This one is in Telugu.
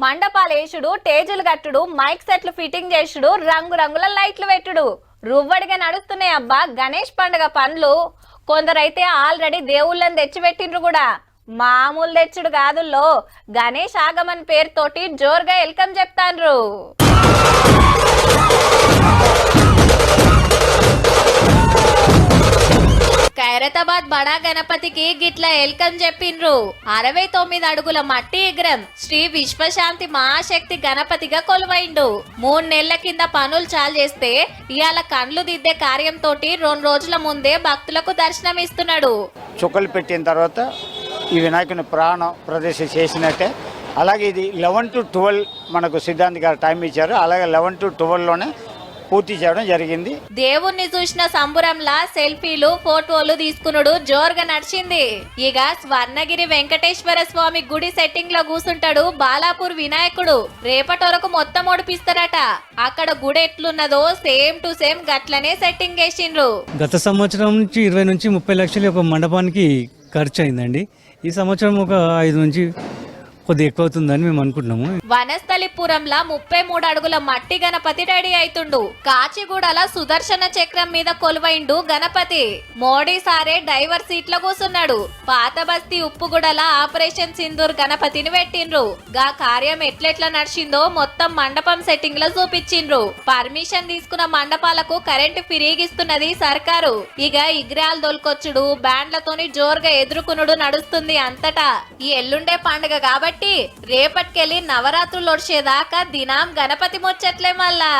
మండపాలేసుడు, టేజులు కట్టుడు, మైక్ సెట్లు ఫిట్టింగ్ చేసుడు, రంగు రంగుల లైట్లు పెట్టుడు రువ్వడిగా నడుస్తున్నాయి అబ్బా గణేష్ పండుగ పనులు. కొందరైతే ఆల్రెడీ దేవుళ్ళని తెచ్చిపెట్టిండ్రు కూడా. మామూలు తెచ్చుడు కాదుల్లో, గణేష్ ఆగమన్ పేరుతోటి జోరుగా వెల్కమ్ చెప్తాండ్రు. ఖైరతాబాద్ బడా గణపతికి గిట్ల వెల్కమ్ చెప్పిండ్రు. 69 అడుగుల మట్టి విగ్రహం శ్రీ విశ్వశాంతి మహాశక్తి గణపతిగా కొలువైండు. 3 నెలల కింద పనులు చాలు చేస్తే ఇవాళ కండ్లు దిద్దే కార్యంతో 2 రోజుల ముందే భక్తులకు దర్శనం ఇస్తున్నాడు. చుక్కలు పెట్టిన తర్వాత ఈ వినాయకుని ప్రాణ ప్రదర్శన చేసినట్టే. అలాగే ఇది 11 to 12 మనకు సిద్ధాంత్ గారు టైం ఇచ్చారు. అలాగే 11 to 12లోనే పూర్తి చేయడం జరిగింది. దేవుణ్ణి చూసిన సంబురంలా సెల్ఫీలు, ఫోటోలు తీసుకునుడు జోరుగా నడిచింది. ఇక స్వర్ణగిరి వెంకటేశ్వర స్వామి గుడి సెట్టింగ్ లో కూసుంటాడు బాలాపూర్ వినాయకుడు. రేపటి వరకు మొత్తం ఓడిపిస్తారట. అక్కడ గుడి ఎట్లున్నదో సేమ్ టు సేమ్ గట్లనే సెట్టింగ్ చేసిండ్రు. గత సంవత్సరం నుంచి 20 నుంచి 30 లక్షలు ఒక మండపానికి ఖర్చు అయిందండి. ఈ సంవత్సరం ఒక 5 నుంచి కొద్దిగా ఎక్కువ అవుతుందని మేము అనుకుంటున్నాము. వనస్థలిపురంలా 33 అడుగుల మట్టి గణపతి రెడీ అవుతుండు. కాచిగూడల సుదర్శన చక్రం మీద కొలువైండు గణపతి. మోడీ సారే డ్రైవర్ సీట్ లో కూసున్నాడు. పాత బస్తీ ఉప్పుగూడల ఆపరేషన్ సింధూర్ గణపతిని పెట్టిండ్రు. గా కార్యం ఎట్లెట్లా నడిచిందో మొత్తం మండపం సెట్టింగ్ లో చూపించిండ్రు. పర్మిషన్ తీసుకున్న మండపాలకు కరెంటు ఫిరీగిస్తున్నది సర్కారు. ఇక ఇగ్రాలు దొల్కొచ్చుడు, బ్యాండ్లతోని జోరుగా ఎదుర్కొనుడు నడుస్తుంది అంతటా. ఈ ఎల్లుండే పండుగ కాబట్టి రేపటికెళ్ళి నవరాత్రులు వచ్చేదాకా దినం గణపతి ముచ్చట్లే మళ్ళా.